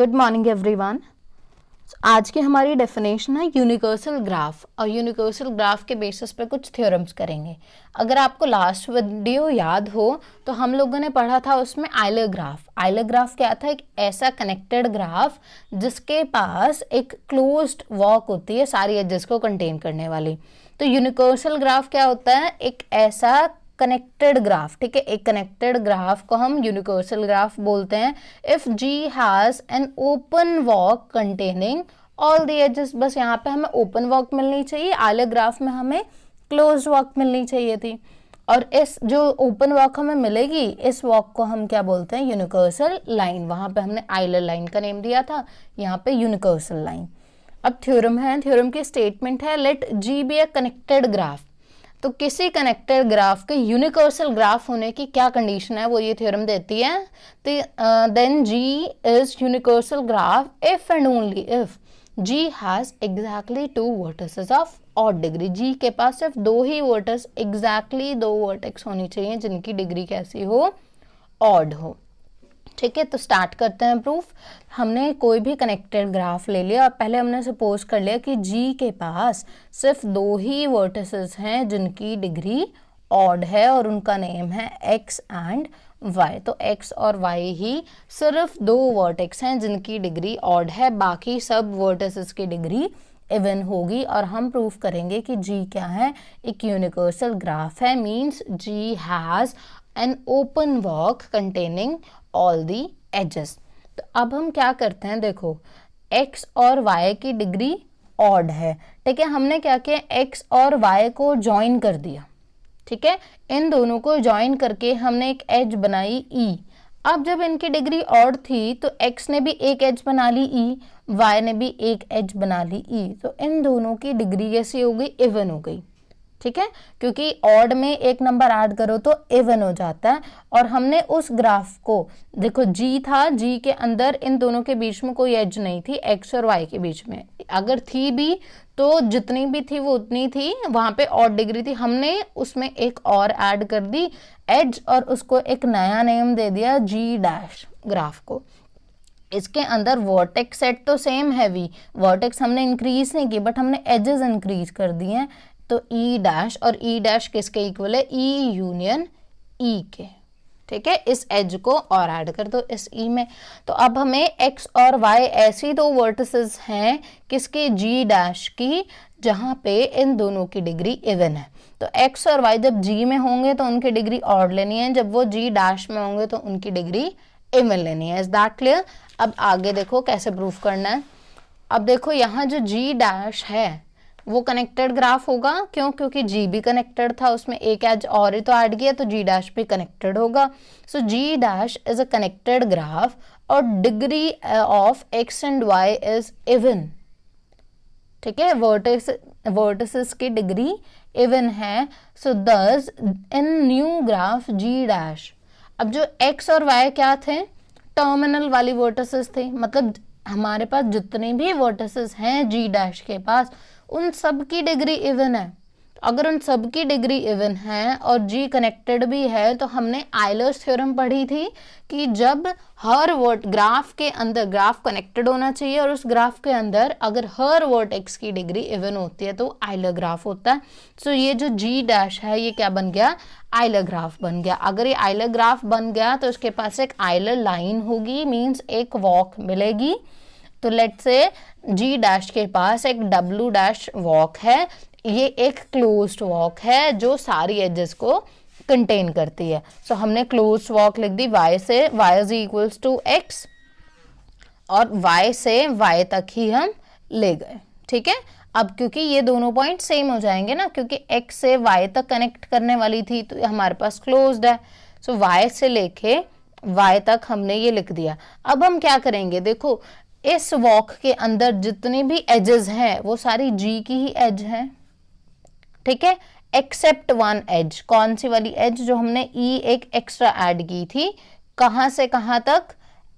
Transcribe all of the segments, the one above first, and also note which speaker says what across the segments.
Speaker 1: Good morning everyone. आज की हमारी डेफिनेशन है यूनिवर्सल ग्राफ और यूनिवर्सल ग्राफ के बेसिस पे कुछ थ्योरम्स करेंगे। अगर आपको लास्ट वीडियो याद हो तो हम लोगों ने पढ़ा था उसमें आइलर ग्राफ। आइलर ग्राफ क्या था? एक ऐसा कनेक्टेड ग्राफ जिसके पास एक क्लोज्ड वॉक होती है सारी एजेस को कंटेन करने वाली। तो यूनिवर्सल ग्राफ क्या होता है? एक ऐसा कनेक्टेड ग्राफ, ठीक है। एक कनेक्टेड ग्राफ को हम यूनिवर्सल ग्राफ बोलते हैं if G has an open walk containing all the edges. बस यहाँ पे हमें ओपन वॉक मिलनी चाहिए, आइलर ग्राफ में हमें क्लोज्ड वॉक मिलनी चाहिए थी। और इस जो ओपन वॉक हमें मिलेगी, इस वॉक को हम क्या बोलते हैं? Universal line. वहां पे हमने आइलर लाइन का नेम दिया था, यहाँ पे यूनिवर्सल लाइन। अब थ्योरम है, थ्योरम की स्टेटमेंट है लेट जी बी ए कनेक्टेड ग्राफ। तो किसी कनेक्टेड ग्राफ के यूनिवर्सल ग्राफ होने की क्या कंडीशन है वो ये थ्योरम देती है। Then G is universal graph if and only if G has exactly two vertices of odd degree. G के पास सिर्फ दो ही वर्टेक्स, एग्जैक्टली दो वर्टेक्स होनी चाहिए जिनकी डिग्री कैसी हो? ऑड हो। ठीक है, तो स्टार्ट करते हैं प्रूफ। हमने कोई भी कनेक्टेड ग्राफ ले लिया और पहले हमने सपोज कर लिया कि जी के पास सिर्फ दो ही वर्टिसेस हैं जिनकी डिग्री ऑड है और उनका नेम है x एंड y। तो x और y ही सिर्फ दो वर्टेक्स हैं जिनकी डिग्री ऑड है, बाकी सब वर्टिसेस की डिग्री इवन होगी। और हम प्रूफ करेंगे कि g क्या है? एक यूनिवर्सल ग्राफ है, means g has an open walk containing all the edges. तो अब हम क्या करते हैं, देखो x और y की डिग्री ऑड है, ठीक है। हमने क्या किया? x और y को ज्वाइन कर दिया, ठीक है। इन दोनों को ज्वाइन करके हमने एक एज बनाई e। अब जब इनकी डिग्री ऑड थी तो x ने भी एक एज बना ली e, y ने भी एक एज बना ली e। तो इन दोनों की डिग्री कैसी हो गई? इवन हो गई, ठीक है। क्योंकि ऑड में एक नंबर ऐड करो तो इवन हो जाता है। और हमने उस ग्राफ को, देखो जी था, जी के अंदर इन दोनों के बीच में कोई एज नहीं थी, एक्स और वाई के बीच में। अगर थी भी तो जितनी भी थी वो उतनी थी, वहां पे ऑड डिग्री थी। हमने उसमें एक और ऐड कर दी एज और उसको एक नया नेम दे दिया जी डैश ग्राफ को। इसके अंदर वर्टेक्स सेट तो सेम है, वी वर्टेक्स हमने इंक्रीज नहीं की बट हमने एजेस इंक्रीज कर दिए हैं। तो ई डैश, और ई डैश किसके इक्वल है? ई यूनियन ई के, ठीक है। इस एज को और ऐड कर दो इस ई में। तो अब हमें एक्स और वाई ऐसी दो वर्टिसेस हैं किसके? जी डैश की, जहां पे इन दोनों की डिग्री इवन है। तो एक्स और वाई जब जी में होंगे तो उनकी डिग्री ऑड लेनी है, जब वो जी डैश में होंगे तो उनकी डिग्री इवन लेनी है। Is that clear? अब आगे देखो कैसे प्रूफ करना है। अब देखो यहाँ जो जी डैश है वो कनेक्टेड ग्राफ होगा, क्यों? क्योंकि जी भी कनेक्टेड था, उसमें एक एज और ही तो ऐड किया, तो जी डैश भी कनेक्टेड होगा। So G dash is a connected graph और degree of X and Y is even, ठीक है। वर्टिसेस की डिग्री इवन है। So this in new graph G dash, अब जो एक्स और वाई क्या थे? टर्मिनल वाली वर्टिसेस थे, मतलब हमारे पास जितने भी वर्टिसेस हैं जी डैश के पास उन सब की डिग्री इवन है। अगर उन सब की डिग्री इवन है और जी कनेक्टेड भी है तो हमने आइलर्स थ्योरम पढ़ी थी कि जब हर ग्राफ के अंदर, ग्राफ कनेक्टेड होना चाहिए और उस ग्राफ के अंदर अगर हर वर्टेक्स की डिग्री इवन होती है तो आइलर ग्राफ होता है। सो ये जो जी डैश है ये क्या बन गया? आइलर ग्राफ बन गया। अगर ये आइलर ग्राफ बन गया तो उसके पास एक आइलर लाइन होगी, मीन्स एक वॉक मिलेगी। तो लेट्स से जी डैश के पास एक डब्ल्यू डैश वॉक है, ये एक क्लोज्ड वॉक है जो सारी एजेस को कंटेन करती है। सो हमने क्लोज्ड वॉक लिख दी y से, y is equals to x और y से y तक ही हम ले गए, ठीक है। अब क्योंकि ये दोनों पॉइंट सेम हो जाएंगे ना, क्योंकि x से y तक कनेक्ट करने वाली थी तो हमारे पास क्लोज्ड है। सो y से लेके y तक हमने ये लिख दिया। अब हम क्या करेंगे? देखो इस वॉक के अंदर जितनी भी एजेस हैं वो सारी जी की ही एज हैं, ठीक है, एक्सेप्ट वन एज। कौन सी वाली एज? जो हमने ई एक एक्स्ट्रा ऐड की थी, कहां से कहां तक?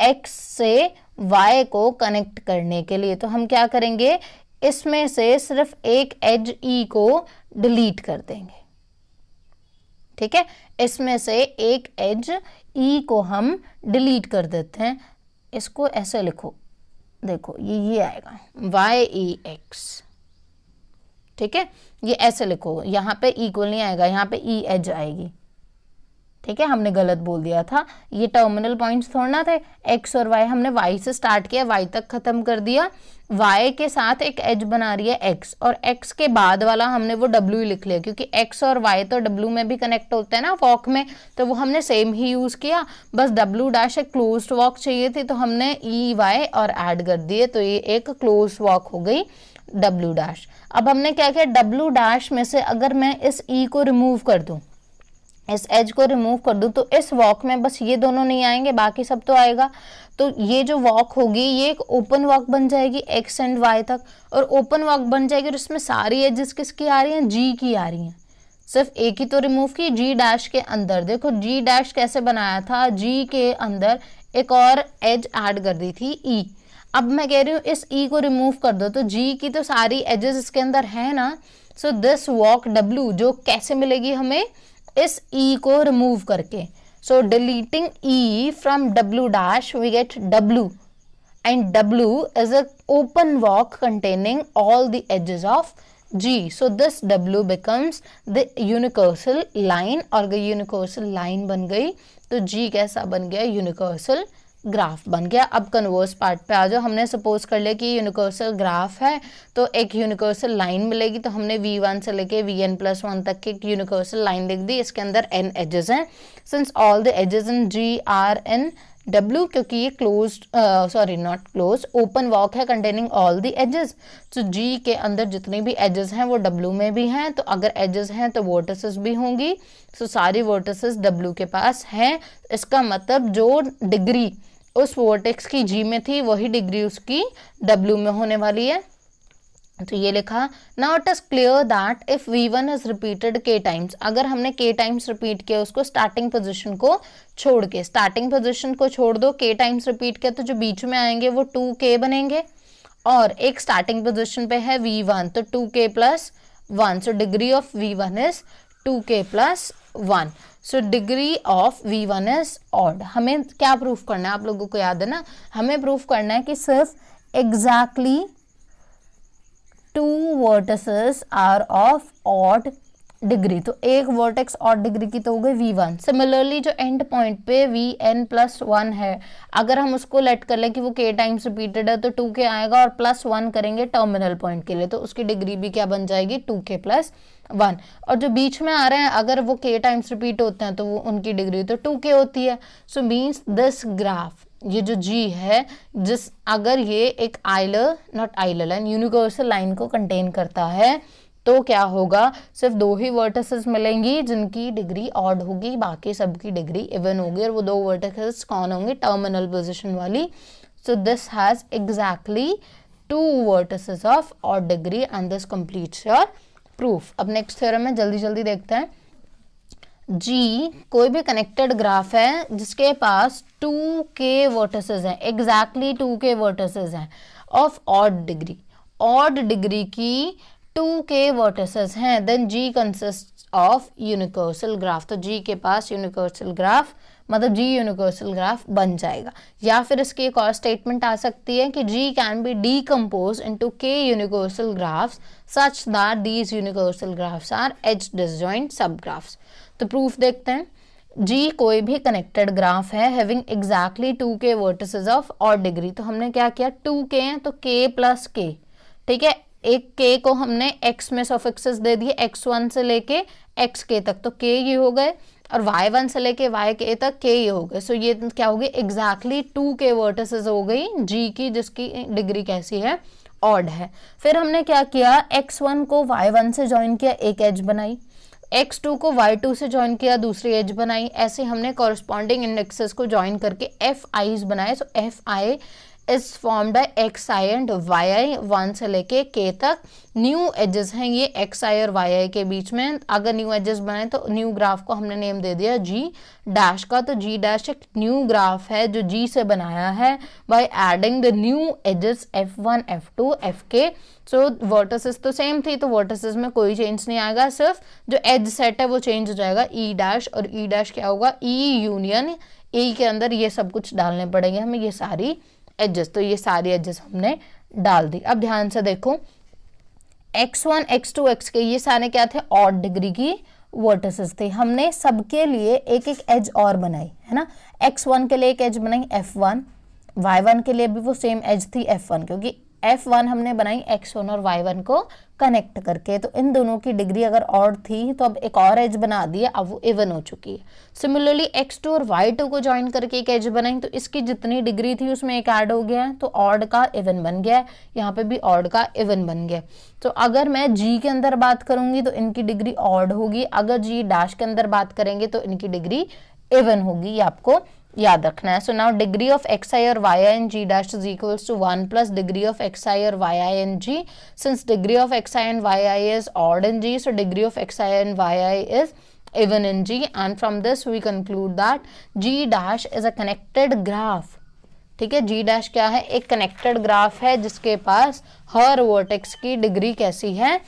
Speaker 1: एक्स से वाई को कनेक्ट करने के लिए। तो हम क्या करेंगे? इसमें से सिर्फ एक एज ई को डिलीट कर देंगे, ठीक है। इसमें से एक एज ई को हम डिलीट कर देते हैं। इसको ऐसे लिखो, देखो ये आएगा YEX, ठीक है, ये ऐसे लिखो, यहाँ पे इक्वल नहीं आएगा, यहाँ पे ई एज आएगी, ठीक है, हमने गलत बोल दिया था, ये टर्मिनल पॉइंट्स थोड़ा थे, x और y, हमने y से स्टार्ट किया, y तक खत्म कर दिया, y के साथ एक एज बना रही है x, और x के बाद वाला हमने वो w ही लिख लिया, क्योंकि x और y तो w में भी कनेक्ट होते हैं ना वॉक में, तो वो हमने सेम ही यूज किया, बस w डैश एक क्लोज्ड वॉक चाहिए थी, तो हमने e y और ऐड कर दिए, तो ये एक क्लोज्ड वॉक हो गई w डैश। अब हमने क्या किया, w डैश में से अगर मैं इस e को रिमूव कर दूं, इस एज को रिमूव कर दूं, तो इस वॉक में बस ये दोनों नहीं आएंगे, बाकी सब तो आएगा, तो ये जो वॉक होगी ये एक ओपन वॉक बन जाएगी x एंड y तक, और ओपन वॉक बन जाएगी और इसमें सारी एजेस किसकी आ रही हैं, g की आ रही हैं, सिर्फ एक ही तो रिमूव की, g डैश के अंदर, देखो g डैश कैसे बनाया था, g के अंदर एक और एज ऐड कर दी थी e, अब मैं कह रही हूँ इस e को रिमूव कर दो, तो g की तो सारी एजेस इसके अंदर है ना, सो दिस वॉक w जो कैसे मिलेगी हमें, इस e को रिमूव करके, so deleting e from w dash we get w, and w is a open walk containing all the edges of g, so this w becomes the unicursal line, और unicursal line बन गई, तो g कैसा बन गया, universal graph बन गया। अब कन्वर्स पार्ट पे आ जाओ, हमने सपोज कर लिया कि यूनिवर्सल ग्राफ है, तो एक यूनिवर्सल लाइन मिलेगी, तो हमने v1 से लेके vn+1 तक की एक यूनिवर्सल लाइन लिख दी, इसके अंदर n एजेस हैं, since all the edges in g are in w, क्योंकि ये closed sorry not close, open walk है कंटेनिंग ऑल द एजेस, तो g के अंदर जितने भी एजेस हैं वो w में भी हैं, तो अगर एजेस हैं तो वर्टिसेस भी होंगी, सो सारी वर्टिसेस w के पास हैं, इसका मतलब जो डिग्री उस वर्टेक्स की g में थी वही डिग्री उसकी w में होने वाली है, तो ये लिखा। Now it is clear that if v1 is repeated k times, अगर हमने k टाइम्स रिपीट किया उसको स्टार्टिंग पोजीशन को छोड़ के, स्टार्टिंग पोजीशन को छोड़ दो, k टाइम्स रिपीट किया तो जो बीच में आएंगे वो 2k बनेंगे, और एक स्टार्टिंग पोजीशन पे है v1 तो 2k+1, so degree of v1 is 2k+1, so degree of v1 is odd. हमें क्या प्रूफ करना है, आप लोगों को याद है ना, हमें प्रूफ करना है कि सिर्फ exactly 2 vertices are of odd degree, तो एक वर्टेक्स ऑड डिग्री की तो हो गई v1। सिमिलरली जो एंड पॉइंट पे vn+1 है, अगर हम उसको लेट कर ले कि वो k टाइम्स रिपीटेड है तो 2k आएगा, और +1 करेंगे टर्मिनल पॉइंट के लिए, तो उसकी डिग्री भी क्या बन जाएगी 2k+1, और जो बीच में आ रहे हैं अगर वो k टाइम्स रिपीट होते हैं तो वो उनकी डिग्री तो 2k होती है, सो मीन्स दिस ग्राफ, ये जो g है, जिस अगर ये एक Euler not Euler line universal line को कंटेन करता है, तो क्या होगा, सिर्फ 2 ही वर्टिसेस मिलेंगी जिनकी डिग्री ऑड होगी, बाकी सबकी डिग्री इवन होगी, और वो 2 वर्टिसेस कौन होंगी, टर्मिनल पोजीशन वाली, so this has exactly 2 vertices of odd degree and this completes your proof. अब नेक्स्ट थ्योरम में जल्दी जल्दी देखते हैं। G कोई भी कनेक्टेड ग्राफ है जिसके पास 2k वर्टिसेस हैं, एग्जैक्टली 2k वर्टिसेस हैं of odd degree, odd degree की 2k वर्टिसेस हैं, then G consist of universal graph, तो G के पास यूनिवर्सल ग्राफ मतलब G यूनिवर्सल ग्राफ बन जाएगा। या फिर इसकी एक और स्टेटमेंट आ सकती है कि G can be decompose into k universal graphs such that these universal graphs are edge disjoint sub graphs. तो प्रूफ देखते हैं। G कोई भी कनेक्टेड ग्राफ है having exactly 2k vertices of odd degree, तो हमने क्या किया 2k है तो k+k, ठीक है, एक k को हमने x में सफिक्सेस दे दिए x1 से लेके xk तक, तो k ये हो गए, और y1 से लेके yk तक k ये हो गए, सो ये क्या हो गई एग्जैक्टली 2k वर्टिसेस हो गई G की, जिसकी डिग्री कैसी है ऑड है। फिर हमने क्या किया x1 को y1 से ज्वाइन किया, एक एज बनाई, x2 को y2 से ज्वाइन किया, दूसरी एज बनाई, ऐसे हमने कॉरस्पॉन्डिंग इंडेक्सेस को ज्वाइन करके fi बनाए, सो fi is formed by xi and yi 1 से लेके k तक। न्यू एजेस हैं ये xi और yi के बीच में, अगर न्यू एजेस बनाए तो न्यू ग्राफ को हमने नेम दे दिया g डैश का, तो g डैश एक न्यू ग्राफ है जो g से बनाया है by adding the new edges f1 f2 fk। So vertices तो सेम थी, तो वर्टिसेस में कोई चेंज नहीं आएगा, सिर्फ जो एज सेट है वो चेंज हो जाएगा e डैश, और e डैश क्या होगा e यूनियन, e के अंदर ये सब कुछ डालने पड़ेंगे हमें, ये सारी एजेस, तो ये सारी एजेस हमने डाल दी। अब ध्यान से देखो, x1 x2 xk ये सारे क्या थे, ऑड डिग्री की वर्टिसेस थे। हमने सबके लिए एक एक एज और बनाई है ना। x1 के लिए एक एज बनाई f1, y1 के लिए भी वो सेम एज थी f1, क्योंकि f1 हमने बनाई x1 और y1 को कनेक्ट करके, तो इन दोनों की डिग्री अगर ऑड थी तो अब एक और एज बना दी है, अब वो इवन हो चुकी है। सिमिलरली x2 और y2 को ज्वाइन करके एक एज बनाई, तो इसकी जितनी डिग्री थी उसमें एक ऐड हो गया है, तो ऑड का इवन बन गया है, यहाँ पे भी ऑड का इवन बन गया। तो अगर मैं g के अंदर बात करूंगी तो इनकी डिग्री ऑड होगी, अगर g डैश के अंदर बात करेंगे तो इनकी डिग्री इवन होगी, ये आपको याद रखना है। So now degree of xi और yi and g dash is equals to 1 plus degree of xi or yi and g. Since degree of xi and yi is odd in g, so degree of xi and yi is even in g, and from this we conclude that g dash is a connected graph. ठीक है, g dash क्या है, एक connected graph है जिसके पास हर vertex की degree कैसी है,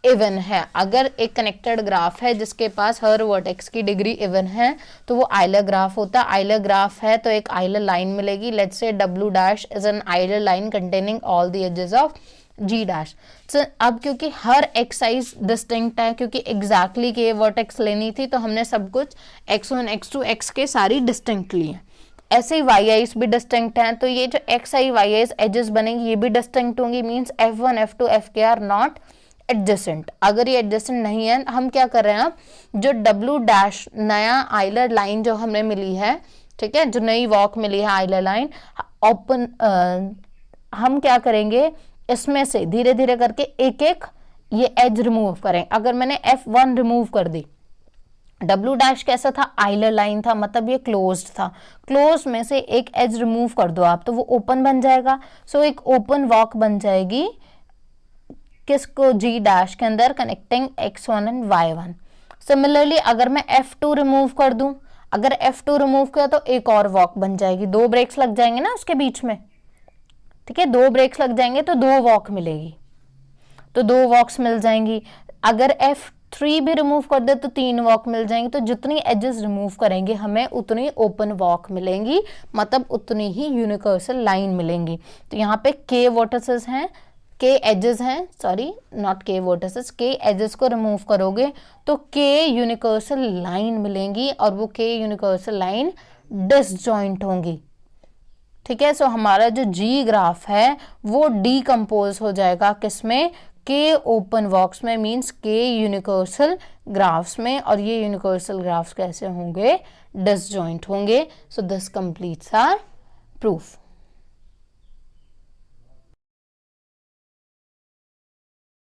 Speaker 1: इवन है। अगर एक कनेक्टेड ग्राफ है जिसके पास हर वर्टेक्स की डिग्री इवन है तो वो आइलर ग्राफ होता है। आइलर ग्राफ है तो एक आइलर लाइन मिलेगी। Let's say w dash is an Euler line containing all the edges of g dash. अब क्योंकि हर x साइज डिस्टिंक्ट है, क्योंकि एग्जैक्टली के वर्टेक्स लेनी थी तो हमने सब कुछ x1 x2 xk सारी डिस्टिंक्ट ली है। ऐसे ही वाई आईज भी डिस्टिंक्ट हैं, तो ये जो X I Y I's edges बनेंगी ये भी डिस्टिंक्ट होंगी। Means f1 f2 fk are not adjacent. अगर ये एडजेसेंट नहीं है, हम क्या कर रहे हैं, अब जो W डैश नया आइलर लाइन जो हमें मिली है, ठीक है, जो नई वॉक मिली है आइलर लाइन ओपन, हम क्या करेंगे, इसमें से धीरे धीरे करके एक एक ये एज रिमूव करें। अगर मैंने F1 रिमूव कर दी, W डैश कैसा था, आइलर लाइन था, मतलब ये क्लोज्ड था, क्लोज में से एक एज रिमूव कर दो आप तो वो ओपन बन जाएगा। सो एक ओपन वॉक बन जाएगी किसको, G डैश के अंदर, connecting x1 and y1। Similarly अगर मैं F2 रिमूव कर दूं, अगर F2 रिमूव किया तो एक और वॉक बन जाएगी, दो ब्रेक्स लग जाएंगे ना उसके बीच में, ठीक है, दो ब्रेक्स लग जाएंगे तो दो वॉक मिलेगी, तो दो वॉक्स मिल जाएंगी। अगर F3 भी रिमूव कर दे तो तीन वॉक मिल जाएंगी। तो जितनी एजेस रिमूव करेंगे हमें उतनी ओपन वॉक मिलेंगी, मतलब उतनी ही यूनिवर्सल लाइन मिलेंगी। तो यहाँ पे k वर्टिसेस हैं, k एजेस हैं, sorry not k vertices, k edges को रिमूव करोगे तो k यूनिवर्सल लाइन मिलेंगी और वो k यूनिवर्सल लाइन डिसजॉइंट होंगी। ठीक है, सो हमारा जो G ग्राफ है वो डीकम्पोज हो जाएगा किसमें, k ओपन वॉक्स में, मींस k यूनिवर्सल ग्राफ्स में, और ये यूनिवर्सल ग्राफ्स कैसे होंगे, डिसजॉइंट होंगे। So this completes our proof.